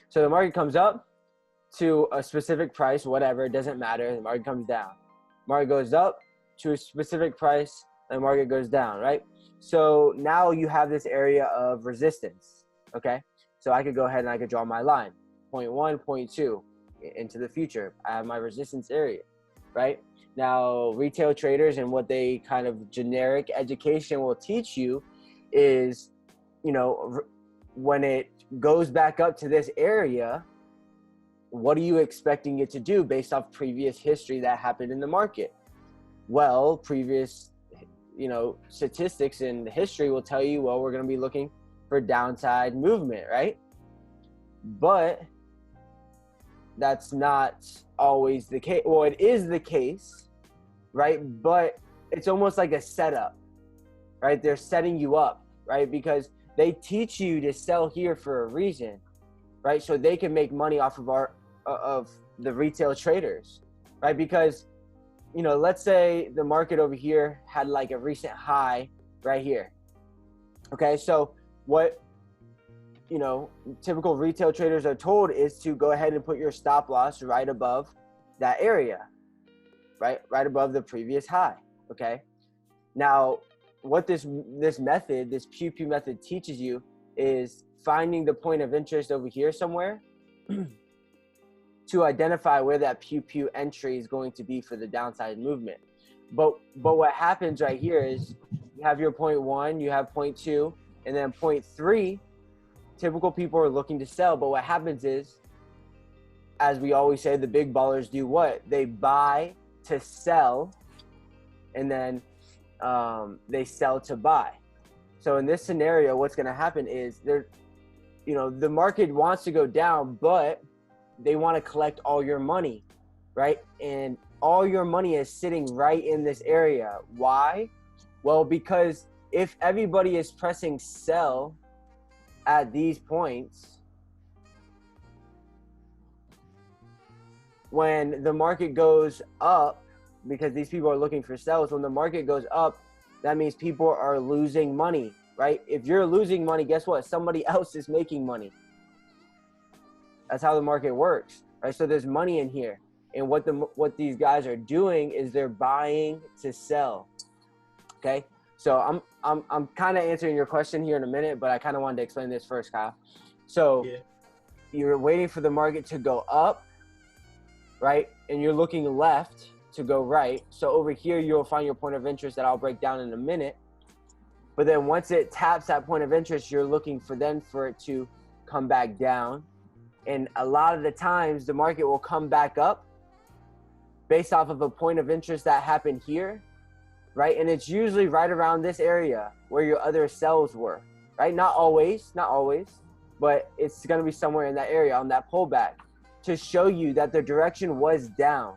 So the market comes up to a specific price, whatever, it doesn't matter. The market comes down. Market goes up to a specific price, and the market goes down, right? So now you have this area of resistance, okay? So I could go ahead and I could draw my line, 0.1, 0.2 into the future. I have my resistance area, right? Now, retail traders and what they kind of generic education will teach you is, you know, when it goes back up to this area, what are you expecting it to do based off previous history that happened in the market? Well, previous, you know, statistics and history will tell you, well, we're going to be looking for downside movement, right? But that's not always the case. Well, it is the case, right? But it's almost like a setup, right? They're setting you up, right? Because they teach you to sell here for a reason, right? So they can make money off of the retail traders, right? Because, you know, let's say the market over here had like a recent high right here. Okay, so what, you know, typical retail traders are told is to go ahead and put your stop loss right above that area, right above the previous high. Okay, now what this method, this pew pew method teaches you is finding the point of interest over here somewhere to identify where that pew pew entry is going to be for the downside movement. But what happens right here is you have your 0.1, you have 0.2, and then 0.3, typical people are looking to sell. But what happens is, as we always say, the big ballers do what? They buy to sell, and then they sell to buy. So in this scenario, what's going to happen is you know, the market wants to go down, but they want to collect all your money, right? And all your money is sitting right in this area. Why? Well, because if everybody is pressing sell at these points, when the market goes up, because these people are looking for sells, when the market goes up, that means people are losing money, right? If you're losing money, guess what? Somebody else is making money. That's how the market works, right? So there's money in here, and what these guys are doing is they're buying to sell. Okay, so I'm kind of answering your question here in a minute, but I kind of wanted to explain this first, Kyle. So you're waiting for the market to go up, right? And you're looking left to go right. So over here, you'll find your point of interest that I'll break down in a minute. But then once it taps that point of interest, you're looking for it to come back down. And a lot of the times the market will come back up based off of a point of interest that happened here, right? And it's usually right around this area where your other sells were, right? Not always, but it's going to be somewhere in that area on that pullback to show you that the direction was down.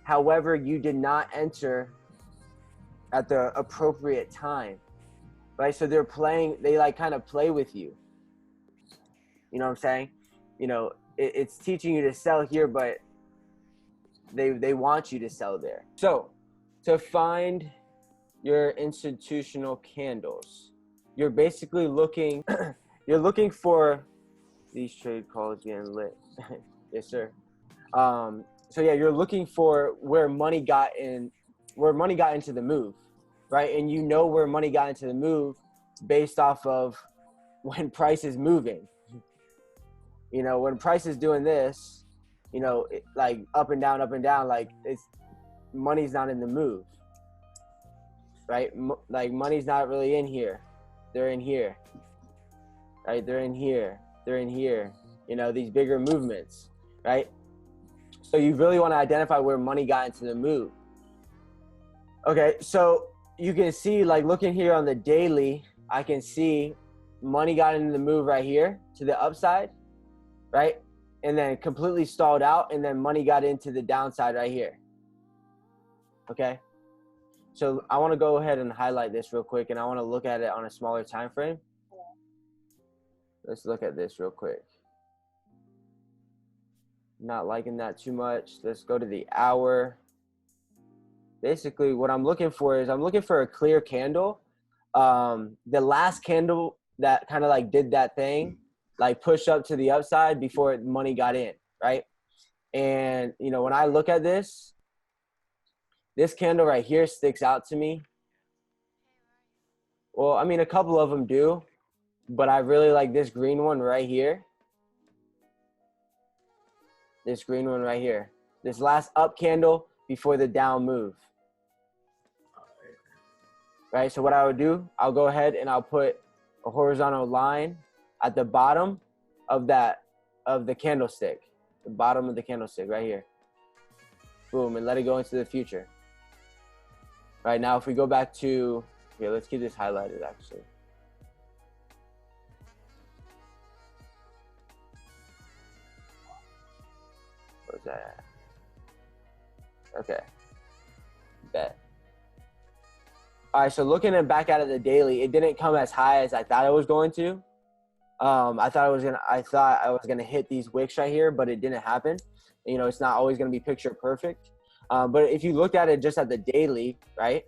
However, you did not enter at the appropriate time, right? So they like kind of play with you. You know what I'm saying? You know, it's teaching you to sell here, but they want you to sell there. So to find your institutional candles, you're basically looking, you're looking for these trade calls getting lit. Yes, sir. So yeah, you're looking for where money got into the move, right? And you know where money got into the move based off of when price is moving. You know, when price is doing this, you know, like up and down, like money's not in the move, right? Like money's not really in here. They're in here, right? They're in here. You know, these bigger movements, right? So you really want to identify where money got into the move. Okay, so you can see, like looking here on the daily, I can see money got into the move right here to the upside, right? And then completely stalled out, and then money got into the downside right here. Okay, so I want to go ahead and highlight this real quick, and I want to look at it on a smaller time frame. Let's look at this real quick. Not liking that too much. Let's go to the hour. Basically, what I'm looking for is a clear candle. The last candle that kind of like did that thing like push up to the upside before money got in, right? And, you know, when I look at this candle right here sticks out to me. Well, I mean, a couple of them do, but I really like this green one right here. This green one right here. This last up candle before the down move. Right, so what I would do, I'll go ahead and I'll put a horizontal line at the bottom of the candlestick. The bottom of the candlestick right here. Boom, and let it go into the future. Right, now if we go back to, here, let's keep this highlighted actually. Where's that at? Okay, bet. All right, so looking back at it the daily, it didn't come as high as I thought it was going to. I thought I was gonna hit these wicks right here, but it didn't happen. You know, it's not always gonna be picture perfect. But if you looked at it just at the daily, right,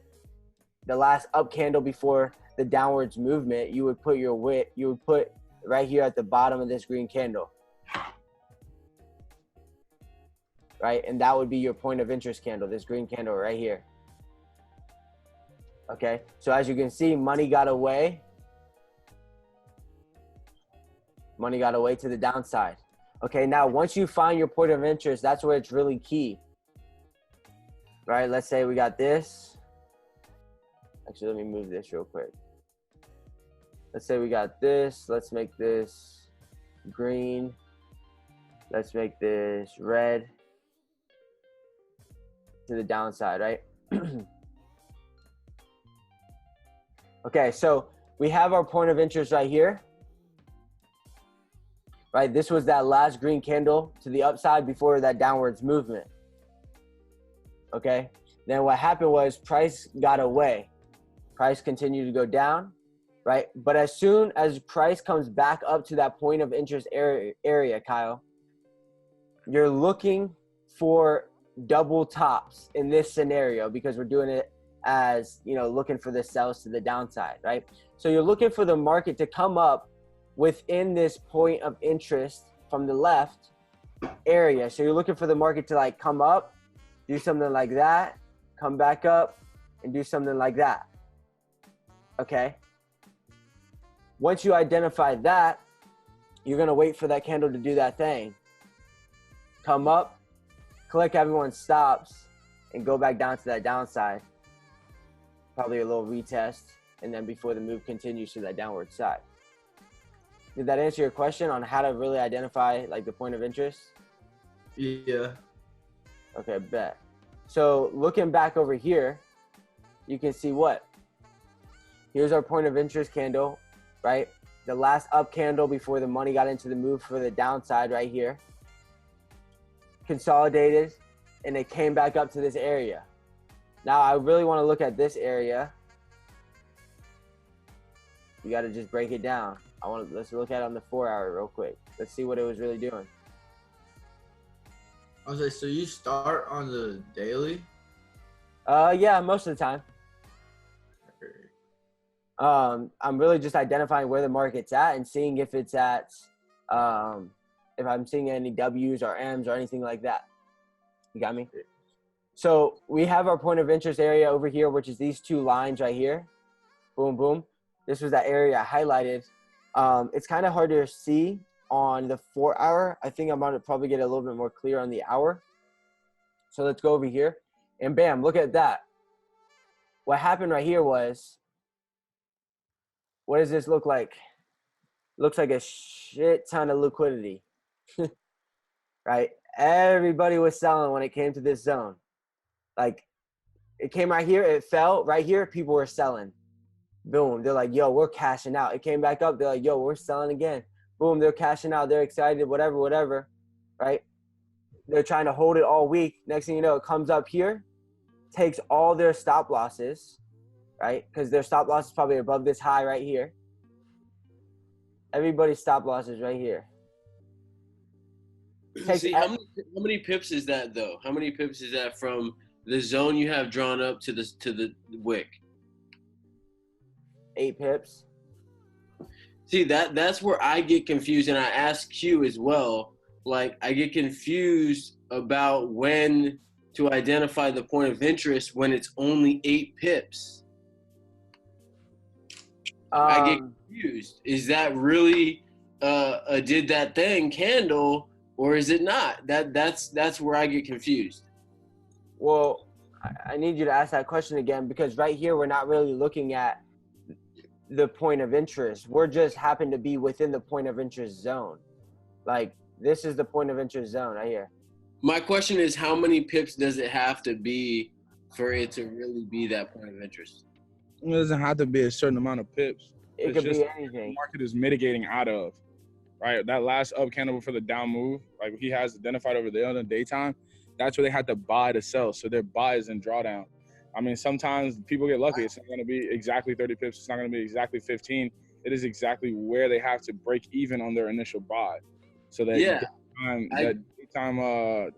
the last up candle before the downwards movement, you would put your wick, you would put right here at the bottom of this green candle, right, and that would be your point of interest candle, this green candle right here. Okay, so as you can see, money got away. Money got away to the downside. Okay, now once you find your point of interest, that's where it's really key. Right, let's say we got this. Actually, let me move this real quick. Let's say we got this. Let's make this green. Let's make this red to the downside, right? Okay, so we have our point of interest right here. Right, this was that last green candle to the upside before that downwards movement. Okay, then what happened was price got away. Price continued to go down, right? But as soon as price comes back up to that point of interest area, Kyle, you're looking for double tops in this scenario because we're doing it as, you know, looking for the sells to the downside, right? So you're looking for the market to come up within this point of interest from the left area. So you're looking for the market to like come up, do something like that, come back up, and do something like that. Okay? Once you identify that, you're gonna wait for that candle to do that thing. Come up, collect everyone's stops, and go back down to that downside. Probably a little retest, and then before the move continues to that downward side. Did that answer your question on how to really identify like the point of interest? Yeah. Okay, bet. So looking back over here, you can see what? Here's our point of interest candle, right? The last up candle before the money got into the move for the downside right here. Consolidated, and it came back up to this area. Now I really want to look at this area. You got to just break it down. Let's look at it on the 4 hour real quick. Let's see what it was really doing. I was like, so you start on the daily? Yeah, most of the time. I'm really just identifying where the market's at and seeing if it's at, if I'm seeing any W's or M's or anything like that. You got me? So we have our point of interest area over here, which is these two lines right here. Boom, boom. This was that area I highlighted. It's kind of hard to see on the 4 hour. I think I'm going to probably get a little bit more clear on the hour. So let's go over here and bam, look at that. What happened right here was, what does this look like? Looks like a shit ton of liquidity, right? Everybody was selling when it came to this zone. Like it came right here, it fell right here, people were selling. Boom, they're like, yo, we're cashing out. It came back up, they're like, yo, we're selling again. Boom, they're cashing out, they're excited, whatever, right? They're trying to hold it all week. Next thing you know, it comes up here, takes all their stop losses, right? Because their stop loss is probably above this high right here. Everybody's stop loss is right here. See, how many pips is that though? How many pips is that from the zone you have drawn up to the wick? 8 pips. See, that's where I get confused, and I ask Q as well. Like, I get confused about when to identify the point of interest when it's only 8 pips. I get confused. Is that really a did that thing candle, or is it not? That's where I get confused. Well, I need you to ask that question again, because right here we're not really looking at the point of interest. We're just happen to be within the point of interest zone. Like, this is the point of interest zone right here. My question is, how many pips does it have to be for it to really be that point of interest? It doesn't have to be a certain amount of pips. It It's could just be the anything. market is mitigating out of, right? That last up candle for the down move, like he has identified over there in the daytime, that's where they had to buy to sell. So their buy is in drawdown. I mean, sometimes people get lucky. It's not going to be exactly 30 pips. It's not going to be exactly 15. It is exactly where they have to break even on their initial buy. So that daytime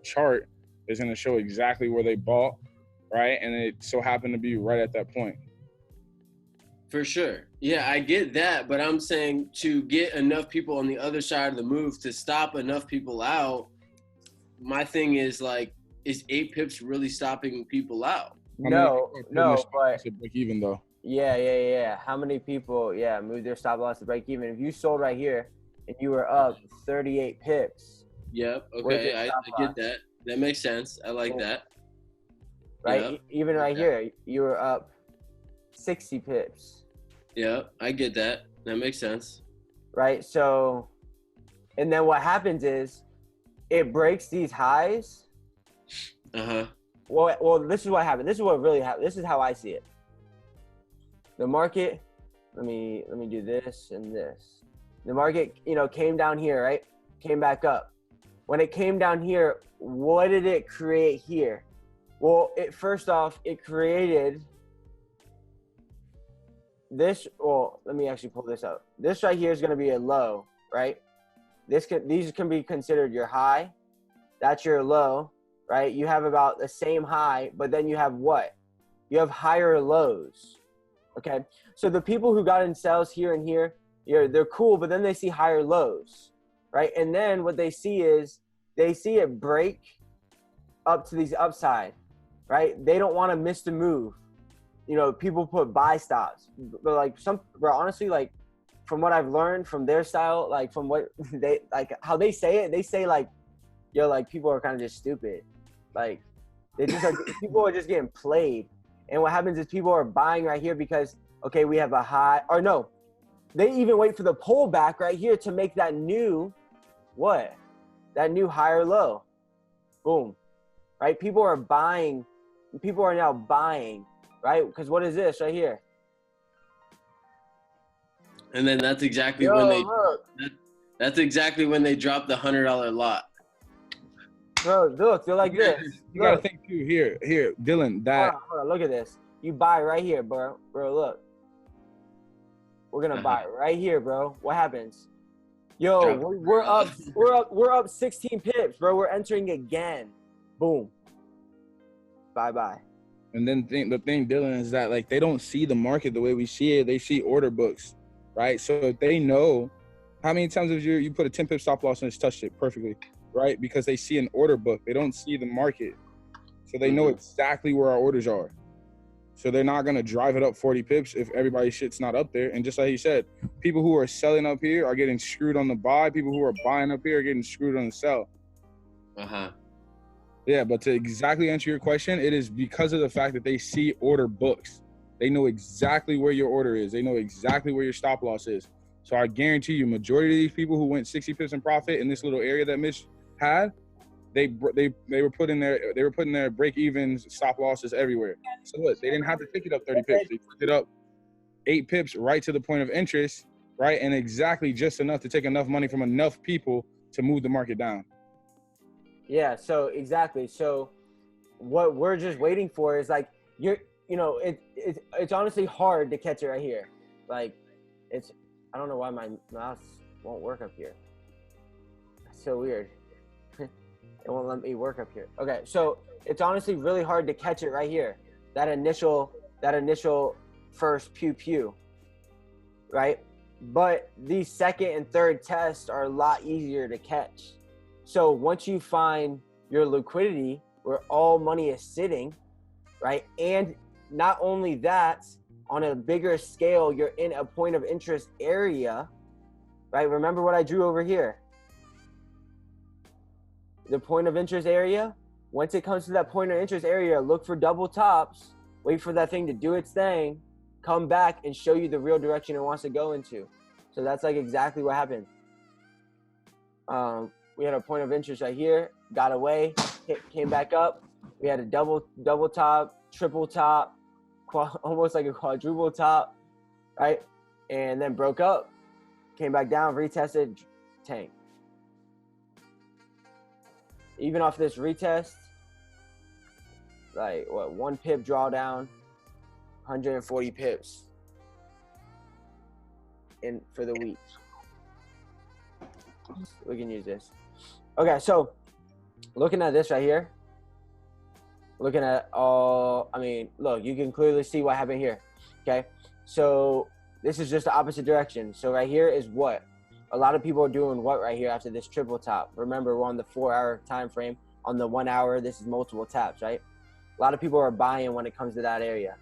chart is going to show exactly where they bought, right? And it so happened to be right at that point. For sure. Yeah, I get that, but I'm saying to get enough people on the other side of the move to stop enough people out, my thing is, like, is 8 pips really stopping people out? No, but break even though. Yeah. How many people, move their stop loss to break even? If you sold right here and you were up 38 pips. Yep. Okay, I get that. That makes sense. I like that. Right? Yep. Even right here, you were up 60 pips. Yeah, I get that. That makes sense. Right? So, and then what happens is it breaks these highs. Uh-huh. Well, this is what happened. This is what really happened. This is how I see it. The market, let me do this and this. The market, came down here, right? Came back up. When it came down here, what did it create here? Well, first off, it created this. Well, let me actually pull this up. This right here is going to be a low, right? These can be considered your high. That's your low, right? You have about the same high, but then you have what? You have higher lows. Okay, so the people who got in sales here and here, they're cool, but then they see higher lows, right? And then what they see is they see it break up to these upside, right? They don't want to miss the move. People put buy stops, but honestly, like, from what I've learned from their style, like from what they, like how they say it, they say like, like people are kind of just stupid. Like they just are, people are just getting played. And what happens is people are buying right here because, okay, we have a high, or no, they even wait for the pullback right here to make that new, that new higher low. Boom, right? People are buying. People are now buying, right? Because what is this right here? And then that's exactly that's exactly when they drop the $100 lot. Bro, look, they're like this. You gotta think too. Here, Dylan. That hold on, look at this. You buy right here, bro. Bro, look. We're gonna buy right here, bro. What happens? Yo, we're up 16 pips, bro. We're entering again. Boom. Bye. And then the thing, Dylan, is that like they don't see the market the way we see it. They see order books, right? So if they know how many times have you put a 10 pip stop loss and it's touched it perfectly, right? Because they see an order book. They don't see the market. So they know exactly where our orders are. So they're not going to drive it up 40 pips if everybody's shit's not up there. And just like he said, people who are selling up here are getting screwed on the buy. People who are buying up here are getting screwed on the sell. Uh-huh. Yeah, but to exactly answer your question, it is because of the fact that they see order books. They know exactly where your order is. They know exactly where your stop loss is. So I guarantee you, majority of these people who went 60 pips in profit in this little area that Mitch had, they were putting their break evens, stop losses everywhere. So what? They didn't have to pick it up 30 pips. They picked it up 8 pips right to the point of interest, right? And exactly just enough to take enough money from enough people to move the market down. Yeah, so exactly. So what we're just waiting for is like it's honestly hard to catch it right here. Like I don't know why my mouse won't work up here. That's so weird. It won't let me work up here. Okay, so it's honestly really hard to catch it right here. That initial first pew, right? But these second and third tests are a lot easier to catch. So once you find your liquidity where all money is sitting, right? And not only that, on a bigger scale, you're in a point of interest area, right? Remember what I drew over here. The point of interest area, once it comes to that point of interest area, look for double tops, wait for that thing to do its thing, come back and show you the real direction it wants to go into. So that's like exactly what happened. We had a point of interest right here, got away, came back up. We had a double top, triple top, almost like a quadruple top, right? And then broke up, came back down, retested, tank. Even off this retest, like what, 1 pip drawdown, 140 pips in for the week. We can use this. Okay, so looking at this right here, looking at all, I mean, look, you can clearly see what happened here. Okay, so this is just the opposite direction. So right here is what a lot of people are doing. What right here after this triple top? Remember, we're on the 4-hour time frame. On the 1 hour, this is multiple taps, right? A lot of people are buying when it comes to that area.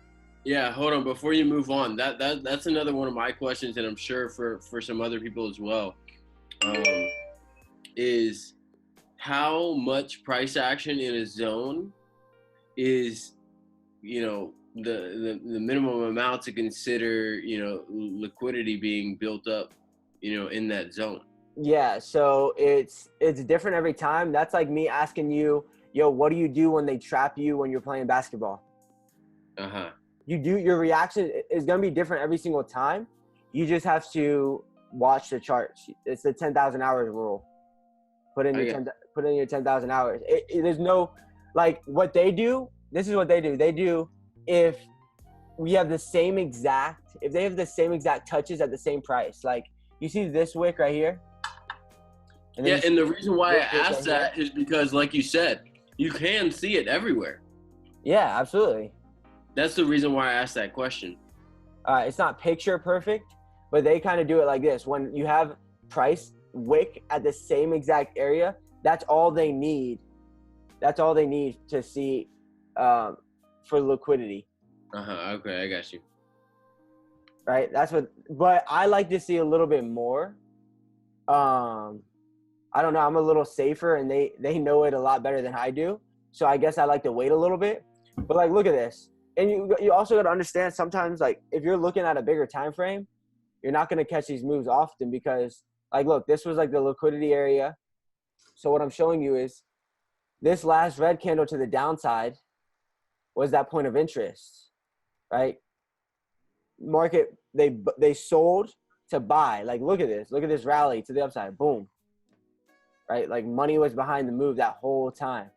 Yeah, hold on. Before you move on, that's another one of my questions, and I'm sure for some other people as well, is how much price action in a zone is, the minimum amount to consider, liquidity being built up, in that zone. Yeah, so it's different every time. That's like me asking you, yo, what do you do when they trap you when you're playing basketball? Uh-huh. Your reaction is going to be different every single time. You just have to watch the charts. It's the 10,000 hours rule. Put in your 10,000 hours. There's no, like, what they do. This is what they do. They do, if they have the same exact touches at the same price. Like, you see this wick right here? And and the reason why I asked that is because, like you said, you can see it everywhere. Yeah, absolutely. That's the reason why I asked that question. It's not picture perfect, but they kind of do it like this. When you have price wick at the same exact area, that's all they need. That's all they need to see for liquidity. Okay, I got you. Right? But I like to see a little bit more. I don't know. I'm a little safer, and they know it a lot better than I do. So I guess I like to wait a little bit. But like, look at this. And you also got to understand, sometimes, like, if you're looking at a bigger time frame, you're not going to catch these moves often because, like, look, this was like the liquidity area. So what I'm showing you is this last red candle to the downside was that point of interest, right? Market, they sold to buy. Like, look at this rally to the upside. Boom. Right? Like, money was behind the move that whole time.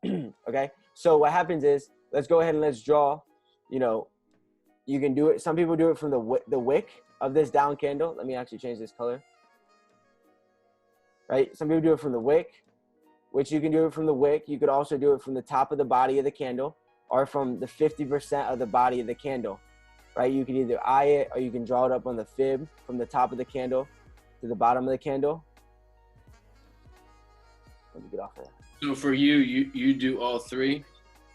Okay? So what happens is, let's go ahead and let's draw. You can do it. Some people do it from the wick of this down candle. Let me actually change this color. Right? Some people do it from the wick, which you can do it from the wick. You could also do it from the top of the body of the candle or from the 50% of the body of the candle. Right? You can either eye it or you can draw it up on the fib from the top of the candle to the bottom of the candle. Let me get off of that. So for you do all three?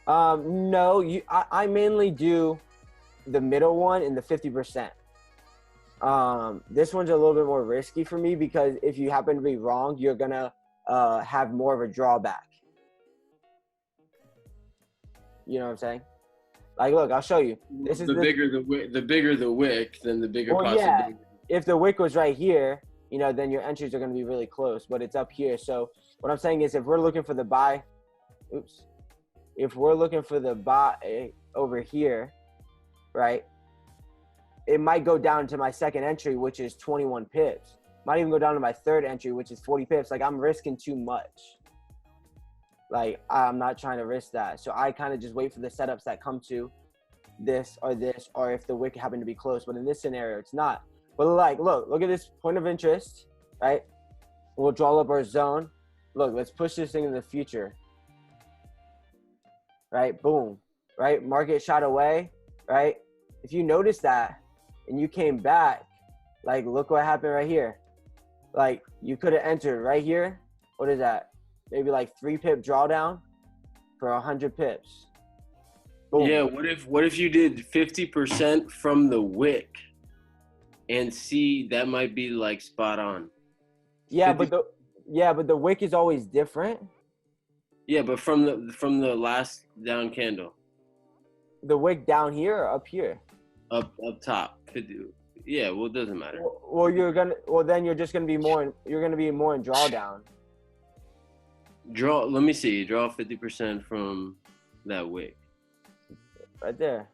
No, I mainly do the middle one and the 50%. This one's a little bit more risky for me because if you happen to be wrong, you're gonna have more of a drawback. You know what I'm saying? Like, look, I'll show you. This is the bigger the wick, then the bigger possibility. Yeah. If the wick was right here, then your entries are going to be really close, but it's up here. So what I'm saying is, if we're looking for the buy, if we're looking for the buy over here, right, it might go down to my second entry, which is 21 pips. Might even go down to my third entry, which is 40 pips. Like, I'm risking too much. Like, I'm not trying to risk that. So I kind of just wait for the setups that come to this, or if the wick happened to be close. But in this scenario, it's not. But like, look at this point of interest, right? We'll draw up our zone. Look, let's push this thing in the future. Right? Boom. Right? Market shot away, right? If you notice that and you came back, Like, look what happened right here. Like, you could have entered right here. What is that? Maybe like 3-pip drawdown for 100 pips. Boom. Yeah, what if you did 50% from the wick and see that might be like spot on. Yeah, 50 but the wick is always different. Yeah, but from the last down candle. The wick down here or up here? Up top. Yeah, well, it doesn't matter. Well, then you're just gonna be more in drawdown. Let me see. Draw 50% from that wick. Right there.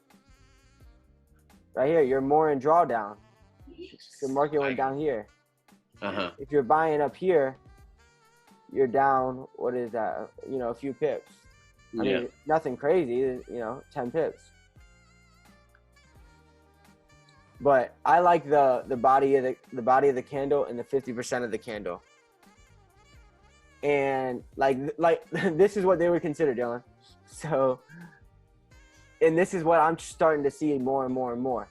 Right here, you're more in drawdown. The market went down here. Uh-huh. If you're buying up here, you're down, what is that? A few pips. I mean, nothing crazy, 10 pips. But I like the body of the candle and the 50% of the candle. And like this is what they would consider, Dylan. So, and this is what I'm starting to see more and more and more.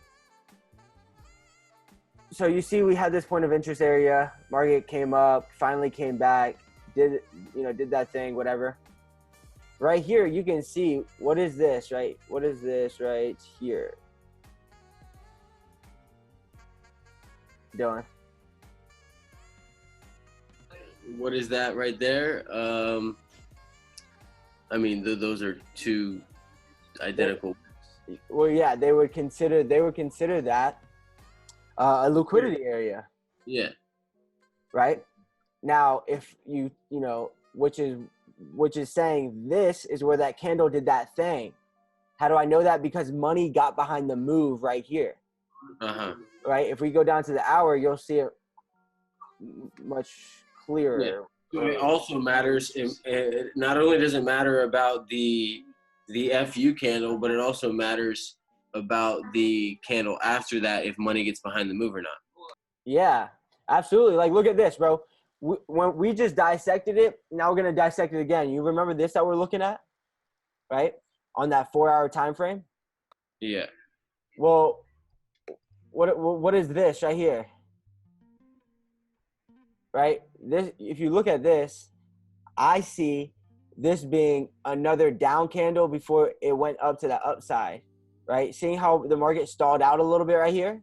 So you see, we had this point of interest area. Market came up, finally came back, did that thing, whatever. Right here, you can see what is this, right? What is this right here? Dylan. What is that right there? I mean, those are two identical. Well, yeah, they would consider that a liquidity area. Yeah. Right? Now, if which is saying this is where that candle did that thing. How do I know that? Because money got behind the move right here. Uh-huh. Right? If we go down to the hour, you'll see it much clearer. Yeah. So it also matters. Not only does it matter about the FU candle, but it also matters about the candle after that if money gets behind the move or not. Yeah, absolutely. Like, look at this, bro. When we just dissected it, now we're gonna dissect it again. You remember this that we're looking at, right? On that 4-hour time frame. Yeah. Well, what is this right here? Right? This, if you look at this, I see this being another down candle before it went up to the upside, right? Seeing how the market stalled out a little bit right here,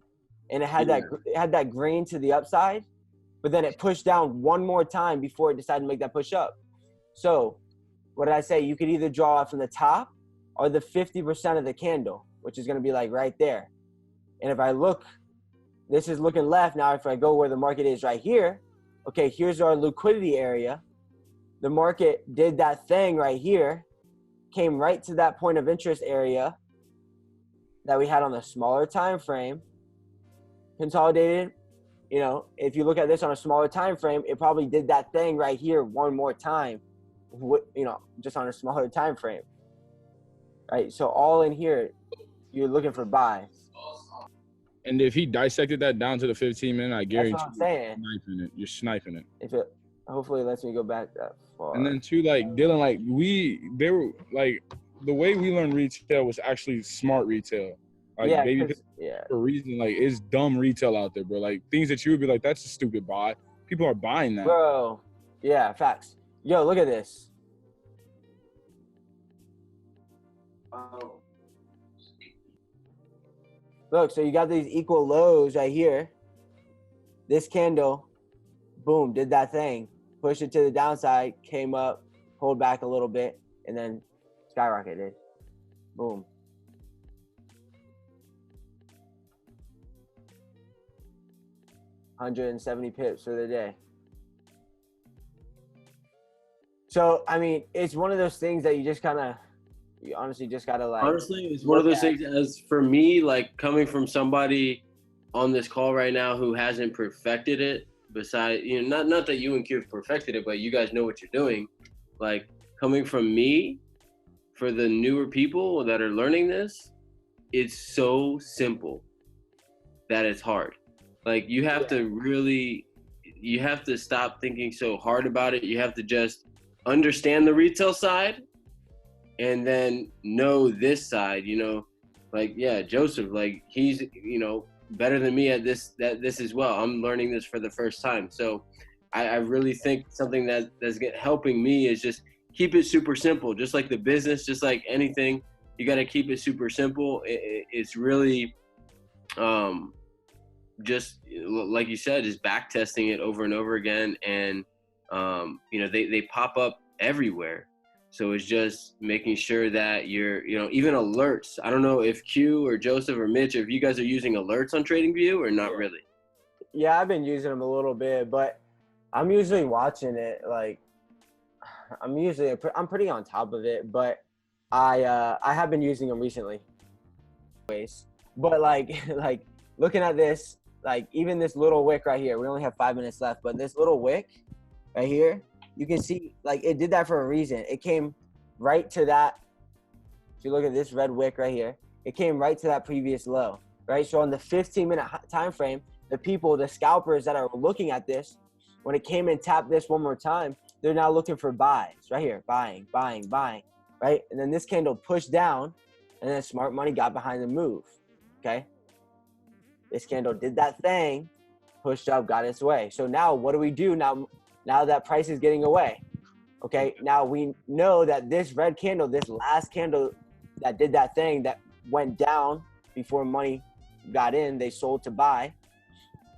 and it had that green to the upside, but then it pushed down one more time before it decided to make that push up. So, what did I say? You could either draw it from the top or the 50% of the candle, which is going to be like right there. And if I look, this is looking left. Now, if I go where the market is right here, okay, here's our liquidity area. The market did that thing right here, came right to that point of interest area that we had on the smaller time frame, consolidated. If you look at this on a smaller time frame, it probably did that thing right here one more time, just on a smaller time frame. Right? So all in here, you're looking for buy. And if he dissected that down to the 15-minute, I guarantee That's what I'm saying. You're sniping it. If it hopefully lets me go back that far. And then too, like Dylan, like they were like the way we learned retail was actually smart retail. Like for a reason, like it's dumb retail out there, bro. Like things that you would be like, that's a stupid buy. People are buying that. Bro. Yeah, facts. Yo, look at this. Look, so you got these equal lows right here. This candle, boom, did that thing. Pushed it to the downside, came up, pulled back a little bit, and then skyrocketed. Boom. $170 pips for the day. So, I mean, it's one of those things that you honestly just gotta like. Honestly, it's one of those things. As for me, like coming from somebody on this call right now who hasn't perfected it, besides, not that you and Q have perfected it, but you guys know what you're doing. Like coming from me, for the newer people that are learning this, it's so simple that it's hard. Like you have to stop thinking so hard about it. You have to just understand the retail side and then know this side, like, yeah, Joseph, like he's, better than me at this as well. I'm learning this for the first time. So I really think something that's helping me is just keep it super simple. Just like the business, just like anything, you got to keep it super simple. It's really just like you said, just back testing it over and over again. And, they pop up everywhere. So it's just making sure that you're, even alerts. I don't know if Q or Joseph or Mitch, if you guys are using alerts on TradingView or not really. Yeah, I've been using them a little bit, but I'm usually watching it. Like, I'm pretty on top of it, but I have been using them recently. But like looking at this, like even this little wick right here, we only have 5 minutes left, but this little wick right here, you can see like it did that for a reason. It came right to that. If you look at this red wick right here, it came right to that previous low, right? So on the 15-minute time frame, the scalpers that are looking at this, when it came and tapped this one more time, they're now looking for buys right here, buying, right? And then this candle pushed down, and then smart money got behind the move, okay? This candle did that thing, pushed up, got its way. So now what do we do now that price is getting away? Okay, now we know that this red candle, this last candle that did that thing that went down before money got in, they sold to buy.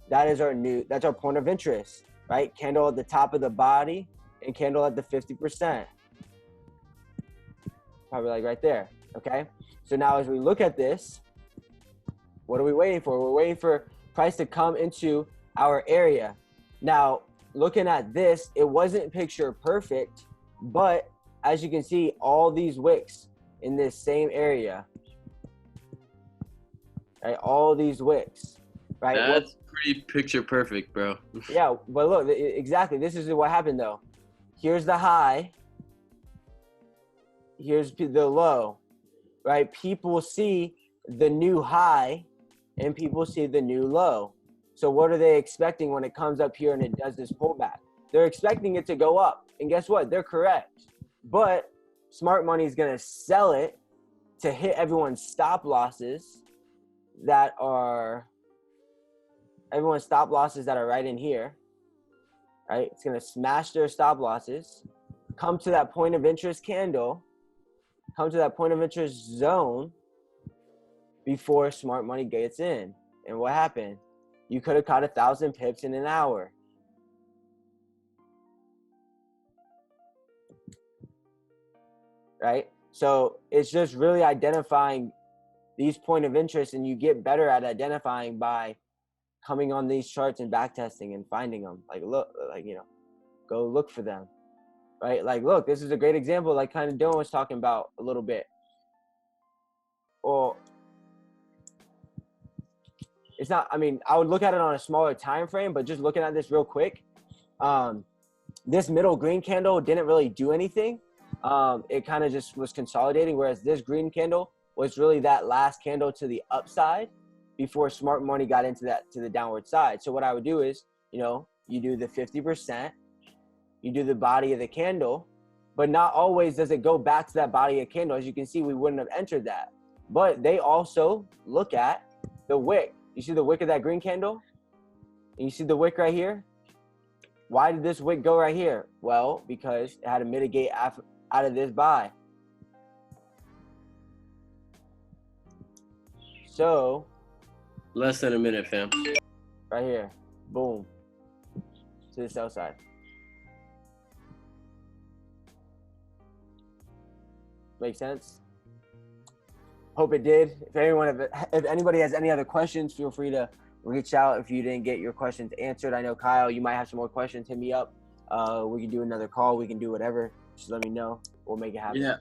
That's our point of interest, right? Candle at the top of the body and candle at the 50%. Probably like right there, okay? So now as we look at this, what are we waiting for? We're waiting for price to come into our area. Now, looking at this, it wasn't picture perfect, but as you can see, all these wicks in this same area, right? All these wicks, right? That's pretty picture perfect, bro. Yeah, but look, exactly. This is what happened though. Here's the high. Here's the low, right? People see the new high and people see the new low. So what are they expecting when it comes up here and it does this pullback? They're expecting it to go up. And guess what? They're correct. But smart money is going to sell it to hit everyone's stop losses that are right in here, right? It's going to smash their stop losses, come to that point of interest candle, come to that point of interest zone before smart money gets in. And what happened? You could have caught 1,000 pips in an hour. Right? So it's just really identifying these point of interest, and you get better at identifying by coming on these charts and back testing and finding them. Go look for them. Right? Like, look, this is a great example, like kind of Dylan was talking about a little bit. Well, it's not, I would look at it on a smaller time frame, but just looking at this real quick, this middle green candle didn't really do anything. It kind of just was consolidating, whereas this green candle was really that last candle to the upside before smart money got into to the downward side. So what I would do is, you do the 50%, you do the body of the candle, but not always does it go back to that body of candle. As you can see, we wouldn't have entered that. But they also look at the wick. You see the wick of that green candle? And you see the wick right here? Why did this wick go right here? Well, because it had to mitigate out of this buy. So, less than a minute, fam. Right here. Boom. To the sell side. Make sense? Hope it did. If anybody has any other questions, feel free to reach out if you didn't get your questions answered. I know, Kyle, you might have some more questions. Hit me up. We can do another call. We can do whatever. Just let me know. We'll make it happen. Yeah.